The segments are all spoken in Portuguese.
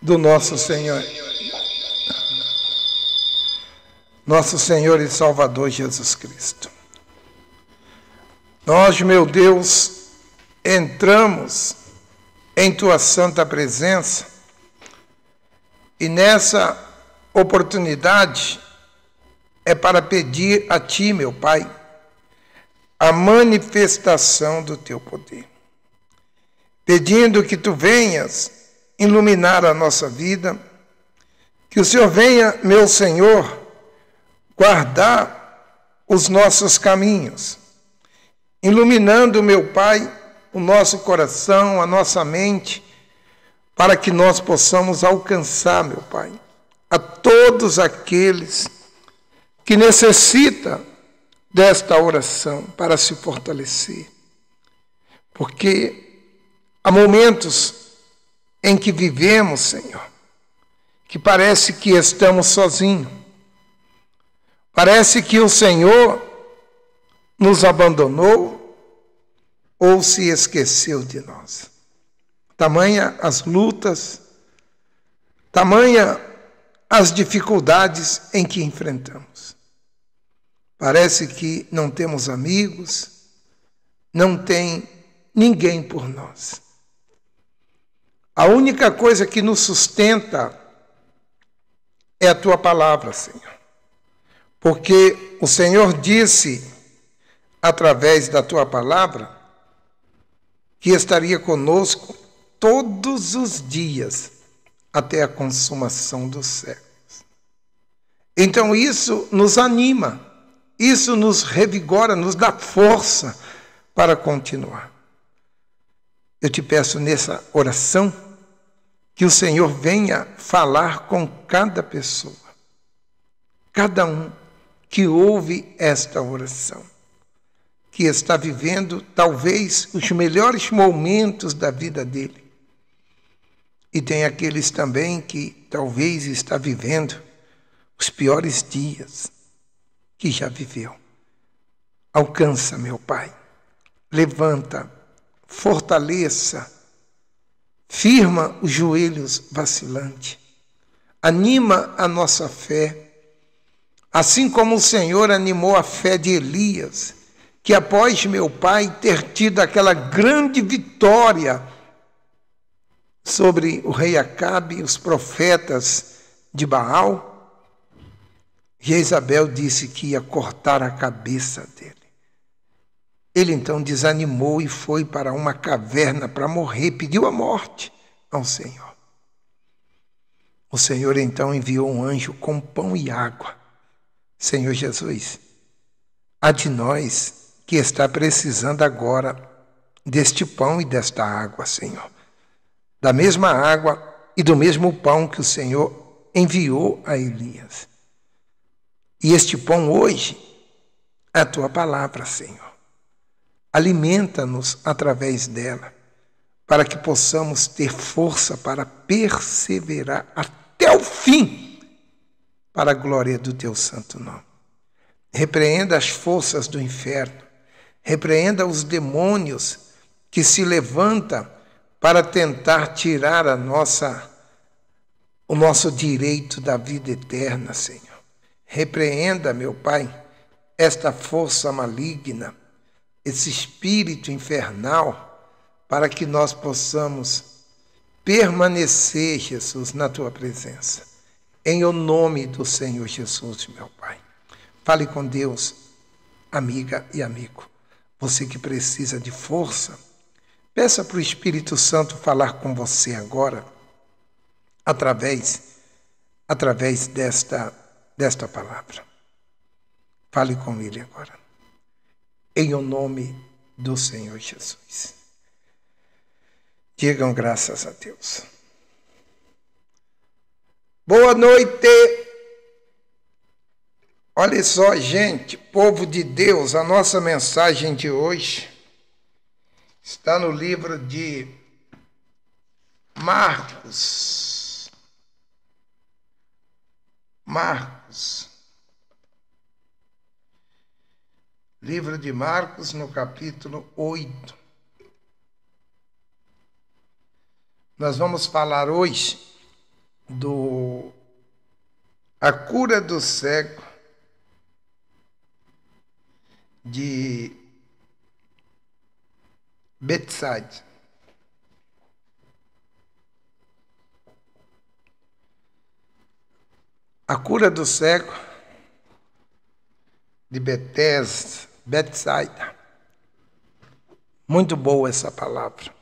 do nosso Senhor e Salvador Jesus Cristo. Nós, meu Deus, entramos em Tua santa presença e nessa oportunidade é para pedir a Ti, meu Pai, a manifestação do Teu poder. Pedindo que Tu venhas iluminar a nossa vida, que o Senhor venha, meu Senhor, guardar os nossos caminhos, iluminando, meu Pai, o nosso coração, a nossa mente, para que nós possamos alcançar, meu Pai, a todos aqueles que necessitam desta oração para se fortalecer. Porque há momentos em que vivemos, Senhor, que parece que estamos sozinhos. Parece que o Senhor nos abandonou ou se esqueceu de nós. Tamanha as lutas, tamanha as dificuldades em que enfrentamos. Parece que não temos amigos, não tem ninguém por nós. A única coisa que nos sustenta é a Tua palavra, Senhor. Porque o Senhor disse, através da Tua palavra, que estaria conosco todos os dias até a consumação dos séculos. Então isso nos anima, isso nos revigora, nos dá força para continuar. Eu te peço nessa oração que o Senhor venha falar com cada pessoa, cada um que ouve esta oração, que está vivendo talvez os melhores momentos da vida dele. E tem aqueles também que talvez está vivendo os piores dias que já viveu. Alcança, meu Pai, levanta, fortaleça, firma os joelhos vacilantes, anima a nossa fé, assim como o Senhor animou a fé de Elias, que após, meu Pai, ter tido aquela grande vitória sobre o rei Acabe e os profetas de Baal, Jezabel disse que ia cortar a cabeça dele. Ele então desanimou e foi para uma caverna para morrer, pediu a morte ao Senhor. O Senhor então enviou um anjo com pão e água. Senhor Jesus, há de nós que está precisando agora deste pão e desta água, Senhor. Da mesma água e do mesmo pão que o Senhor enviou a Elias. E este pão hoje é a Tua palavra, Senhor. Alimenta-nos através dela, para que possamos ter força para perseverar até o fim, para a glória do Teu santo nome. Repreenda as forças do inferno, repreenda os demônios que se levantam para tentar tirar o nosso direito da vida eterna, Senhor. Repreenda, meu Pai, esta força maligna, esse espírito infernal, para que nós possamos permanecer, Jesus, na Tua presença. Em o nome do Senhor Jesus, meu Pai. Fale com Deus, amiga e amigo. Você que precisa de força, peça para o Espírito Santo falar com você agora, através desta palavra. Fale com Ele agora. Em o nome do Senhor Jesus. Digam graças a Deus. Boa noite. Olha só, gente, povo de Deus, a nossa mensagem de hoje está no livro de Marcos. Livro de Marcos, no capítulo 8. Nós vamos falar hoje A cura do cego de Betsaida. A cura do cego de Betsaida. Muito boa essa palavra.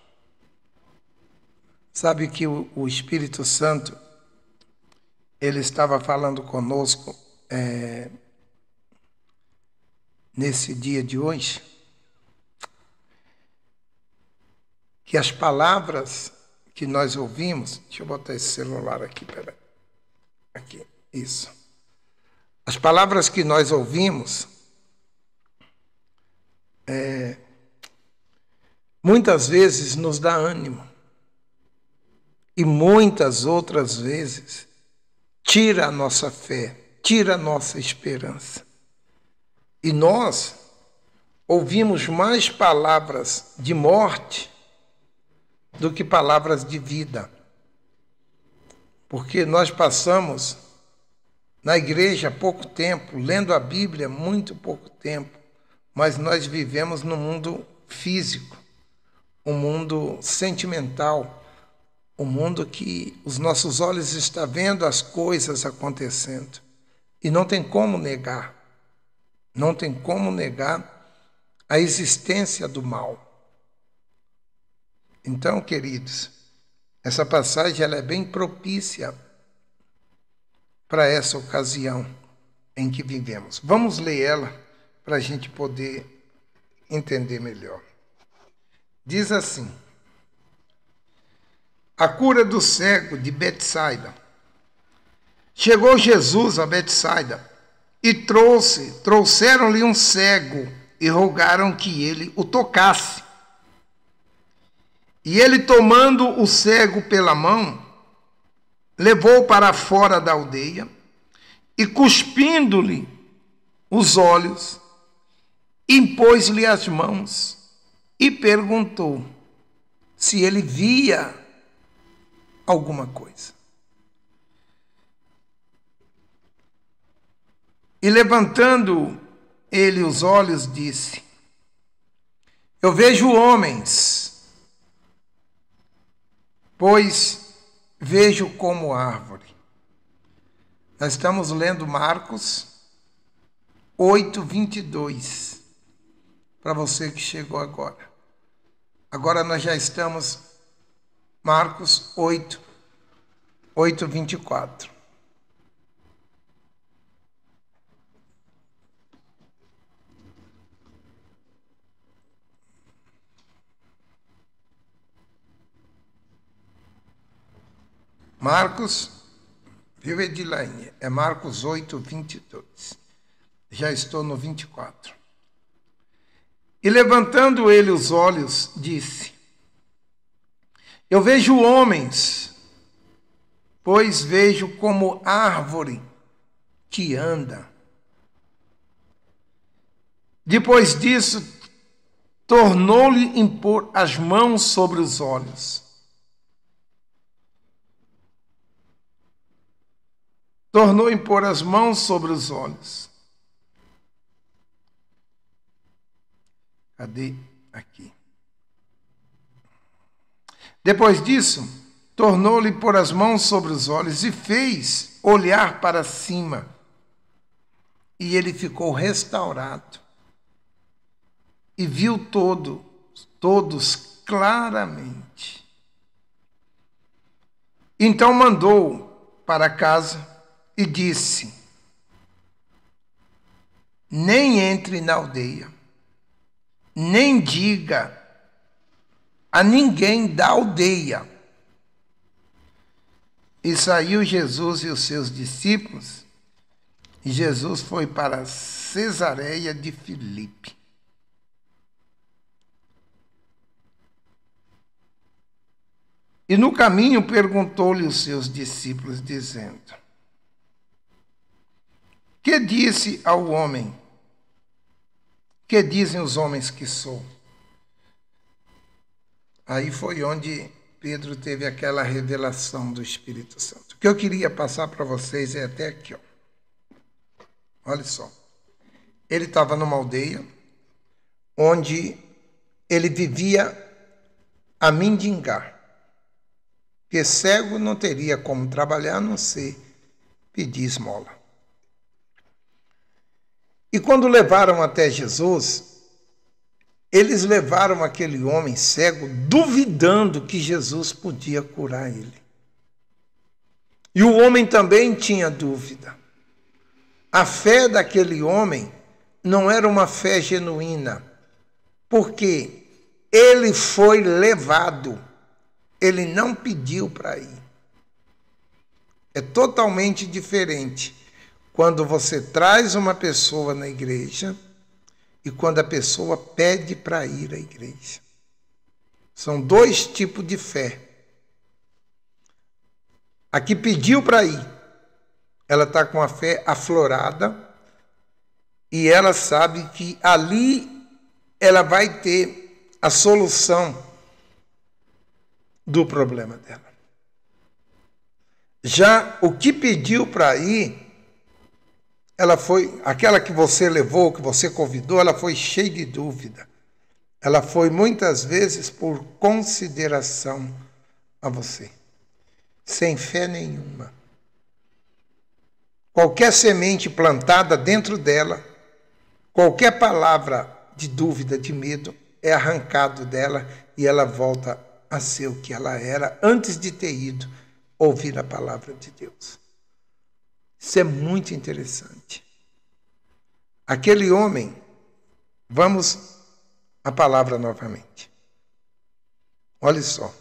Sabe que o Espírito Santo, ele estava falando conosco nesse dia de hoje, que as palavras que nós ouvimos, deixa eu botar esse celular aqui, peraí, aqui, isso. As palavras que nós ouvimos, muitas vezes nos dá ânimo e muitas outras vezes tira a nossa fé, tira a nossa esperança. E nós ouvimos mais palavras de morte do que palavras de vida. Porque nós passamos na igreja pouco tempo, lendo a Bíblia muito pouco tempo, mas nós vivemos no mundo físico, um mundo sentimental, um mundo que os nossos olhos estão vendo as coisas acontecendo. E não tem como negar. Não tem como negar a existência do mal. Então, queridos, essa passagem ela é bem propícia para essa ocasião em que vivemos. Vamos ler ela para a gente poder entender melhor. Diz assim: a cura do cego de Betsaida. Chegou Jesus a Betsaida e trouxeram-lhe um cego e rogaram que ele o tocasse. E ele, tomando o cego pela mão, levou para fora da aldeia e, cuspindo-lhe os olhos, impôs-lhe as mãos e perguntou se ele via alguma coisa. E levantando ele os olhos, disse: eu vejo homens, pois vejo como árvore. Nós estamos lendo Marcos 8:22, para você que chegou agora. Agora nós já estamos Marcos 8:24. Marcos, viu, Edilaine? É Marcos 8:22. Já estou no 24. E levantando ele os olhos, disse: eu vejo homens, pois vejo como árvore que anda. Depois disso, tornou-lhe impor as mãos sobre os olhos. Tornou a impor as mãos sobre os olhos. Cadê? Aqui. Depois disso, tornou-lhe pôr as mãos sobre os olhos e fez olhar para cima. E ele ficou restaurado. E viu todos claramente. Então mandou para casa e disse: nem entre na aldeia, nem diga a ninguém da aldeia. E saiu Jesus e os seus discípulos, e Jesus foi para Cesareia de Filipe. E no caminho perguntou-lhe os seus discípulos, dizendo: que disse ao homem? Que dizem os homens que sou? Aí foi onde Pedro teve aquela revelação do Espírito Santo. O que eu queria passar para vocês é até aqui, ó. Olha só. Ele estava numa aldeia onde ele vivia a mendigar. Porque cego não teria como trabalhar a não ser pedir esmola. E quando levaram até Jesus, eles levaram aquele homem cego duvidando que Jesus podia curar ele. E o homem também tinha dúvida. A fé daquele homem não era uma fé genuína, porque ele foi levado, ele não pediu para ir. É totalmente diferente quando você traz uma pessoa na igreja e quando a pessoa pede para ir à igreja. São dois tipos de fé. A que pediu para ir, ela está com a fé aflorada e ela sabe que ali ela vai ter a solução do problema dela. Já o que pediu para ir, ela foi, aquela que você levou, que você convidou, ela foi cheia de dúvida. Ela foi muitas vezes por consideração a você, sem fé nenhuma. Qualquer semente plantada dentro dela, qualquer palavra de dúvida, de medo, é arrancado dela e ela volta a ser o que ela era antes de ter ido ouvir a palavra de Deus. Isso é muito interessante. Aquele homem, vamos à palavra novamente. Olha só.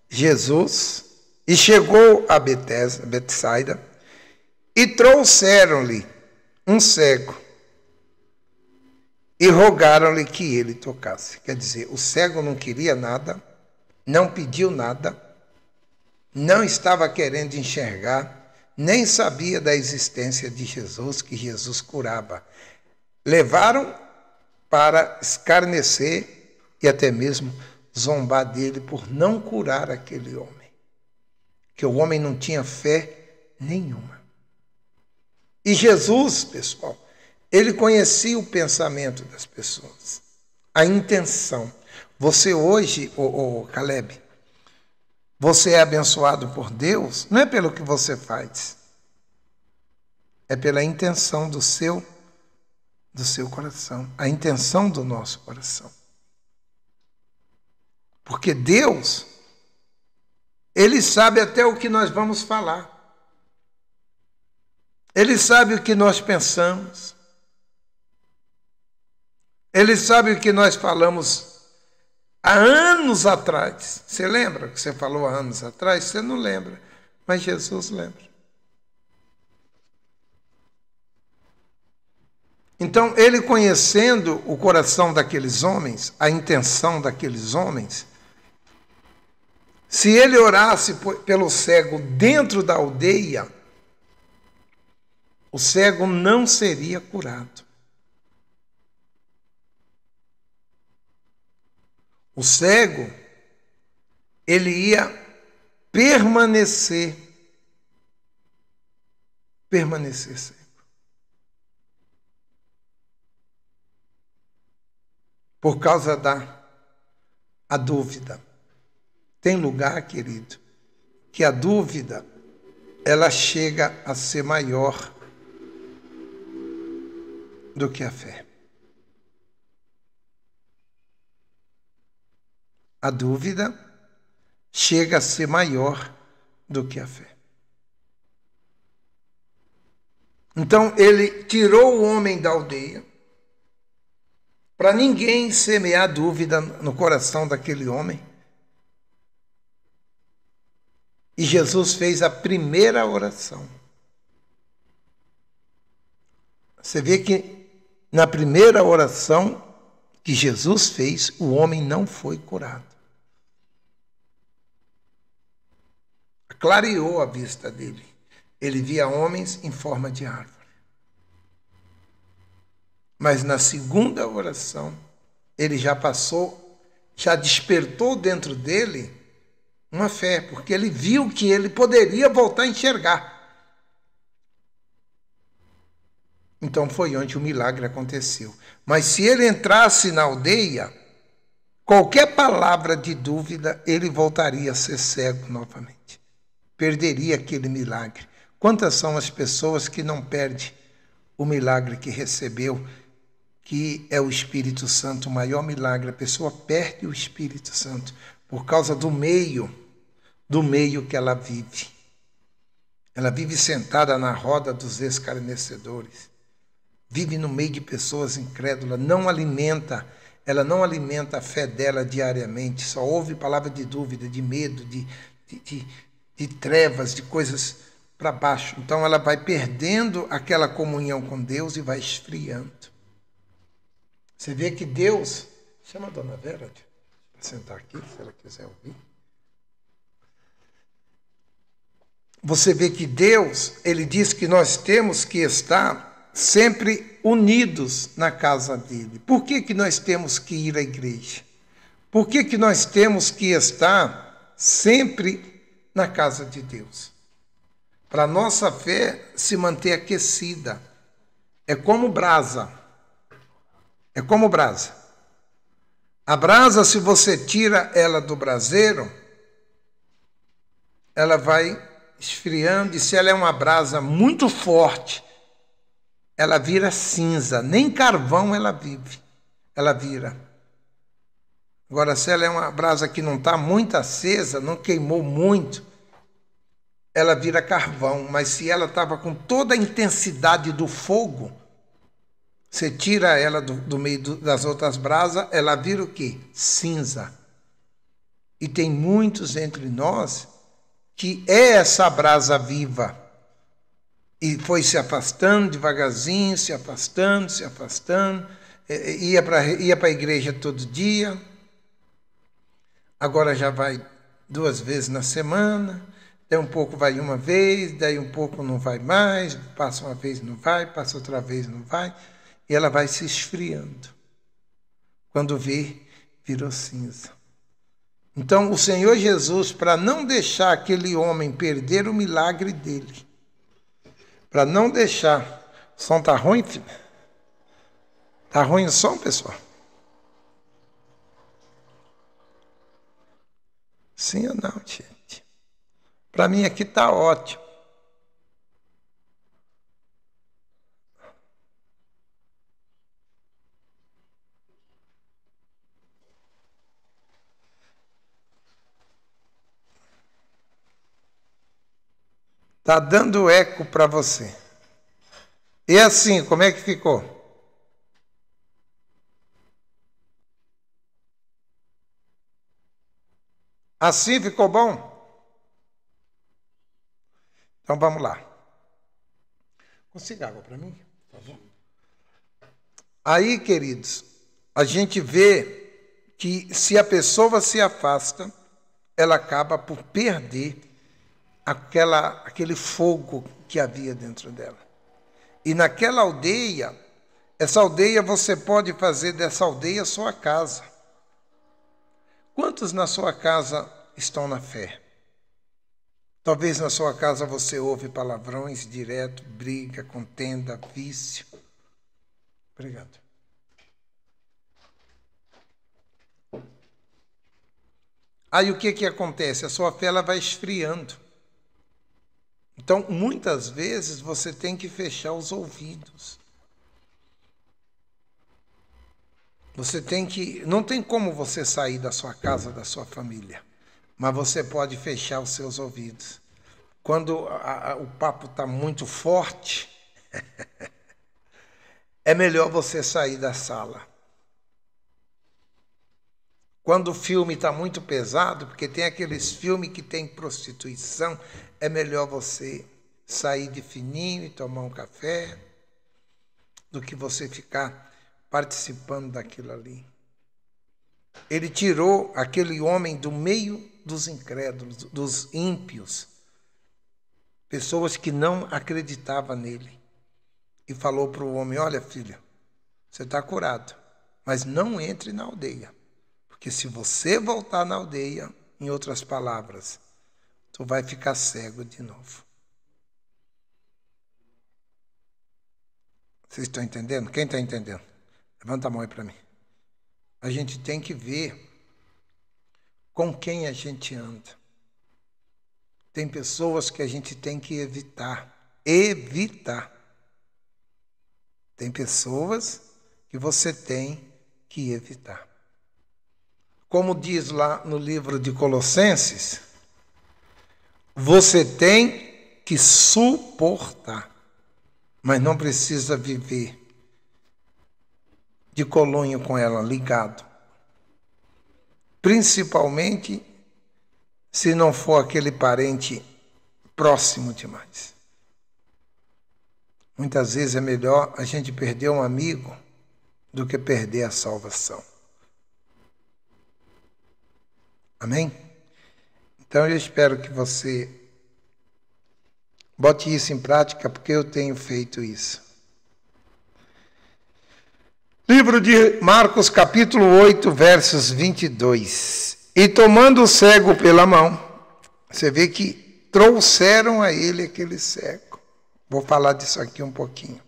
Jesus, e chegou a Betsaida, e trouxeram-lhe um cego, e rogaram-lhe que ele tocasse. Quer dizer, o cego não queria nada, não pediu nada, não estava querendo enxergar, nem sabia da existência de Jesus, que Jesus curava. Levaram para escarnecer e até mesmo zombar dele por não curar aquele homem. Que o homem não tinha fé nenhuma. E Jesus, pessoal, ele conhecia o pensamento das pessoas, a intenção. Você hoje, Caleb, você é abençoado por Deus, não é pelo que você faz, é pela intenção do seu coração, a intenção do nosso coração. Porque Deus, Ele sabe até o que nós vamos falar. Ele sabe o que nós pensamos. Ele sabe o que nós falamos há anos atrás. Você lembra o que você falou há anos atrás? Você não lembra, mas Jesus lembra. Então, ele conhecendo o coração daqueles homens, a intenção daqueles homens, se ele orasse pelo cego dentro da aldeia, o cego não seria curado. O cego, ele ia permanecer cego. Por causa da dúvida. Tem lugar, querido, que a dúvida, ela chega a ser maior do que a fé. A dúvida chega a ser maior do que a fé. Então, ele tirou o homem da aldeia, para ninguém semear dúvida no coração daquele homem. E Jesus fez a primeira oração. Você vê que na primeira oração que Jesus fez, o homem não foi curado. Clareou a vista dele. Ele via homens em forma de árvore. Mas na segunda oração, ele já despertou dentro dele Uma fé, porque ele viu que ele poderia voltar a enxergar. Então foi onde o milagre aconteceu. Mas se ele entrasse na aldeia, qualquer palavra de dúvida, ele voltaria a ser cego novamente. Perderia aquele milagre. Quantas são as pessoas que não perdem o milagre que recebeu, que é o Espírito Santo, o maior milagre? A pessoa perde o Espírito Santo por causa do meio que ela vive. Ela vive sentada na roda dos escarnecedores. Vive no meio de pessoas incrédulas, ela não alimenta a fé dela diariamente, só ouve palavra de dúvida, de medo, de trevas, de coisas para baixo. Então ela vai perdendo aquela comunhão com Deus e vai esfriando. Você vê que Deus... Chama a dona Vera para sentar aqui, se ela quiser ouvir. Você vê que Deus, ele diz que nós temos que estar sempre unidos na casa dele. Por que nós temos que ir à igreja? Por que nós temos que estar sempre na casa de Deus? Para a nossa fé se manter aquecida. É como brasa. É como brasa. A brasa, se você tira ela do braseiro, ela vai esfriando, e se ela é uma brasa muito forte, ela vira cinza, nem carvão ela vira. Agora, se ela é uma brasa que não está muito acesa, não queimou muito, ela vira carvão. Mas se ela estava com toda a intensidade do fogo, você tira ela do meio das outras brasas, ela vira o quê? Cinza. E tem muitos entre nós que é essa brasa viva. E foi se afastando devagarzinho, se afastando, ia para a igreja todo dia, agora já vai 2 vezes na semana, daí um pouco vai uma vez, daí um pouco não vai mais, passa uma vez não vai, passa outra vez não vai, e ela vai se esfriando. Quando vê, virou cinza. Então o Senhor Jesus, para não deixar aquele homem perder o milagre dele, para não deixar... O som está ruim, filho? Está ruim o som, pessoal? Sim ou não, gente? Para mim aqui está ótimo. Está dando eco para você. E assim, como é que ficou? Assim ficou bom? Então vamos lá. Consiga água para mim, por favor? Aí, queridos, a gente vê que se a pessoa se afasta, ela acaba por perder aquele fogo que havia dentro dela. E naquela aldeia, essa aldeia, você pode fazer dessa aldeia sua casa. Quantos na sua casa estão na fé? Talvez na sua casa você ouve palavrões direto, briga, contenda, vício. Obrigado. Aí o que acontece? A sua fé ela vai esfriando. Então, muitas vezes, você tem que fechar os ouvidos. Não tem como você sair da sua casa, da sua família, mas você pode fechar os seus ouvidos. Quando o papo está muito forte, é melhor você sair da sala. Quando o filme está muito pesado, porque tem aqueles filmes que tem prostituição, é melhor você sair de fininho e tomar um café, do que você ficar participando daquilo ali. Ele tirou aquele homem do meio dos incrédulos, dos ímpios, pessoas que não acreditavam nele, e falou para o homem: olha, filho, você está curado, mas não entre na aldeia. Porque se você voltar na aldeia, Em outras palavras, tu vai ficar cego de novo. Vocês estão entendendo? Quem está entendendo? Levanta a mão aí para mim. A gente tem que ver com quem a gente anda. Tem pessoas que a gente tem que evitar. Evitar. Tem pessoas que você tem que evitar. Como diz lá no livro de Colossenses, você tem que suportar, mas não precisa viver de colunho com ela, ligado. Principalmente se não for aquele parente próximo demais. Muitas vezes é melhor a gente perder um amigo do que perder a salvação. Amém? Então eu espero que você bote isso em prática, porque eu tenho feito isso. Livro de Marcos, capítulo 8, versos 22. E tomando o cego pela mão, você vê que trouxeram a ele aquele cego. Vou falar disso aqui um pouquinho.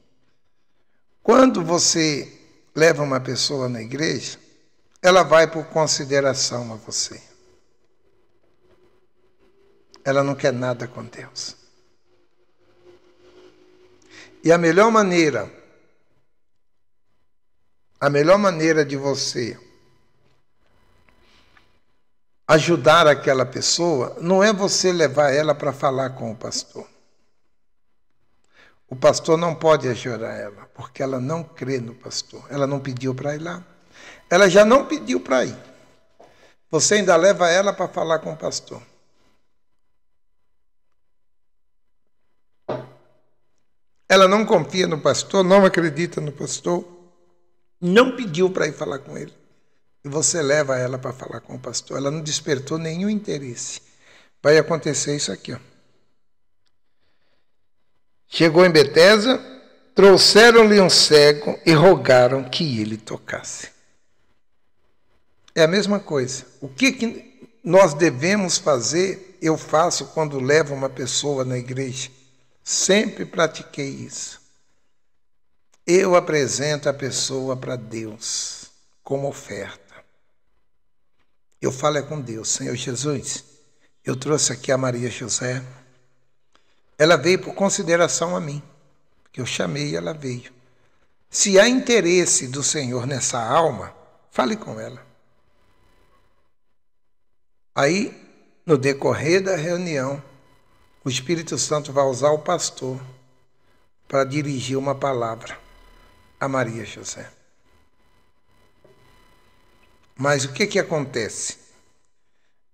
Quando você leva uma pessoa na igreja, ela vai por consideração a você. Ela não quer nada com Deus. E a melhor maneira de você ajudar aquela pessoa não é você levar ela para falar com o pastor. O pastor não pode ajudar ela, porque ela não crê no pastor. Ela não pediu para ir lá. Ela já não pediu para ir. Você ainda leva ela para falar com o pastor. Ela não confia no pastor, não acredita no pastor, não pediu para ir falar com ele. E você leva ela para falar com o pastor. Ela não despertou nenhum interesse. Vai acontecer isso aqui, ó. Chegou em Betesda, trouxeram-lhe um cego e rogaram que ele tocasse. É a mesma coisa. O que nós devemos fazer, eu faço quando levo uma pessoa na igreja. Sempre pratiquei isso. Eu apresento a pessoa para Deus como oferta. Eu falo com Deus, Senhor Jesus, eu trouxe aqui a Maria José. Ela veio por consideração a mim, porque eu chamei e ela veio. Se há interesse do Senhor nessa alma, fale com ela. Aí, no decorrer da reunião, o Espírito Santo vai usar o pastor para dirigir uma palavra a Maria José. Mas o que acontece?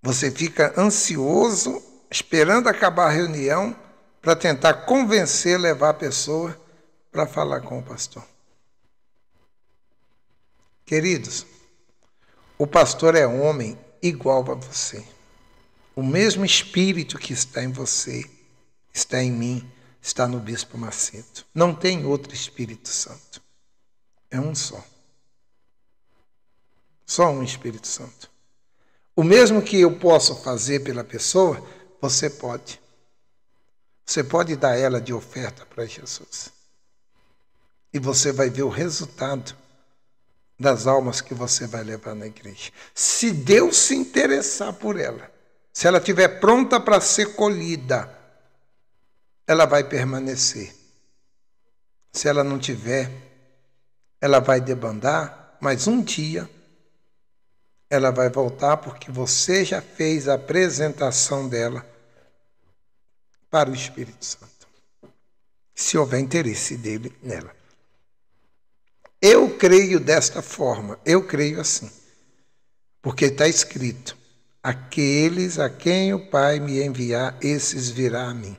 Você fica ansioso, esperando acabar a reunião, para tentar convencer, levar a pessoa para falar com o pastor. Queridos, o pastor é homem igual a você. O mesmo Espírito que está em você, está em mim, está no Bispo Macedo. Não tem outro Espírito Santo. É um só. Só um Espírito Santo. O mesmo que eu posso fazer pela pessoa, você pode. Você pode dar ela de oferta para Jesus. E você vai ver o resultado das almas que você vai levar na igreja. Se Deus se interessar por ela, se ela estiver pronta para ser colhida, ela vai permanecer. Se ela não tiver, ela vai debandar, mas um dia ela vai voltar, porque você já fez a apresentação dela para o Espírito Santo. Se houver interesse dele nela. Eu creio desta forma, eu creio assim. Porque está escrito: aqueles a quem o Pai me enviar, esses virá a mim.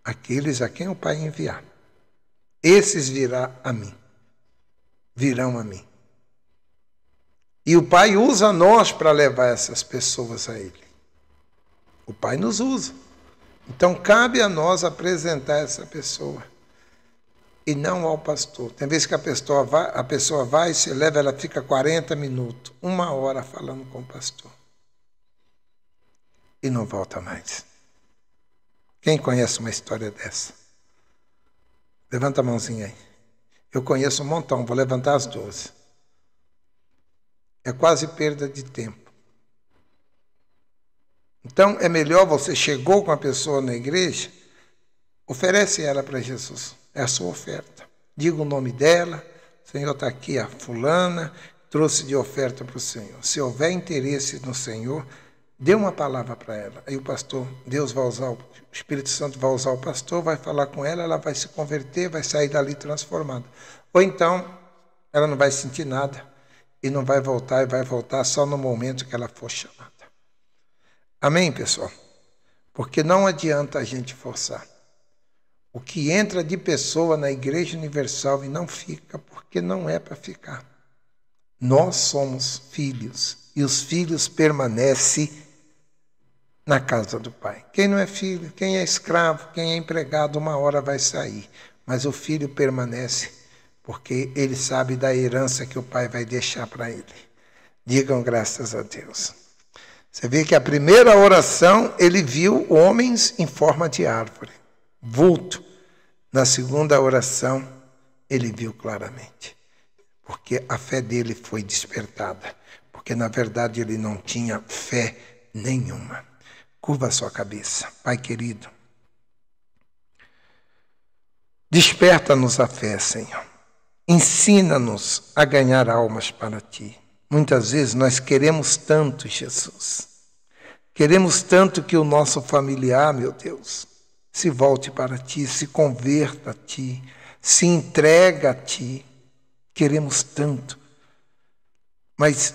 Aqueles a quem o Pai enviar, esses virá a mim. Virão a mim. E o Pai usa nós para levar essas pessoas a Ele. O Pai nos usa. Então cabe a nós apresentar essa pessoa. E não ao pastor. Tem vezes que a pessoa vai, se leva, ela fica 40 minutos, 1 hora falando com o pastor. e não volta mais. Quem conhece uma história dessa? Levanta a mãozinha aí. Eu conheço um montão, vou levantar as 12. É quase perda de tempo. Então, é melhor você chegou com a pessoa na igreja, oferece ela para Jesus. É a sua oferta. Diga o nome dela. O Senhor está aqui, a fulana, trouxe de oferta para o Senhor. Se houver interesse no Senhor, dê uma palavra para ela. Aí o pastor, Deus vai usar, o Espírito Santo vai usar o pastor, vai falar com ela, ela vai se converter, vai sair dali transformada. Ou então, ela não vai sentir nada e não vai voltar, e vai voltar só no momento que ela for chamada. Amém, pessoal? Porque não adianta a gente forçar. O que entra de pessoa na Igreja Universal e não fica, porque não é para ficar. Nós somos filhos e os filhos permanecem na casa do Pai. Quem não é filho, quem é escravo, quem é empregado, uma hora vai sair. Mas o filho permanece porque ele sabe da herança que o Pai vai deixar para ele. Digam graças a Deus. Você vê que a primeira oração ele viu homens em forma de árvore, vulto. Na segunda oração, ele viu claramente, porque a fé dele foi despertada, porque na verdade ele não tinha fé nenhuma. Curva a sua cabeça. Pai querido, desperta-nos a fé, Senhor. Ensina-nos a ganhar almas para Ti. Muitas vezes nós queremos tanto, Jesus. Queremos tanto que o nosso familiar, meu Deus, se volte para Ti, se converta a Ti, se entrega a Ti. Queremos tanto. Mas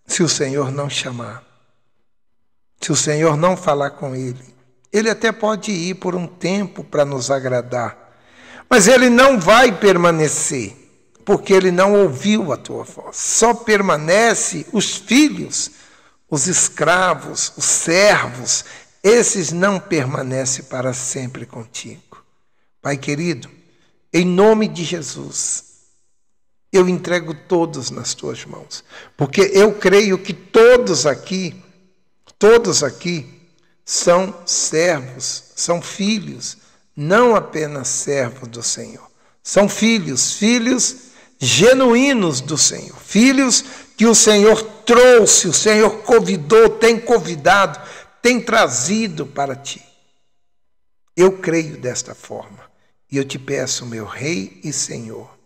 se o Senhor não chamar, se o Senhor não falar com ele, ele até pode ir por um tempo para nos agradar, mas ele não vai permanecer, porque ele não ouviu a tua voz. Só permanece os filhos, os escravos, os servos. Esses não permanecem para sempre contigo. Pai querido, em nome de Jesus, eu entrego todos nas tuas mãos, porque eu creio que todos aqui são servos, são filhos, não apenas servos do Senhor. São filhos genuínos do Senhor, filhos que o Senhor trouxe, o Senhor convidou, tem convidado, tem trazido para Ti. Eu creio desta forma e eu te peço, meu Rei e Senhor,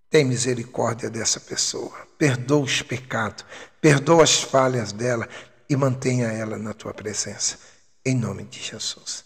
tem misericórdia dessa pessoa, perdoa os pecados, perdoa as falhas dela e mantenha ela na Tua presença, em nome de Jesus.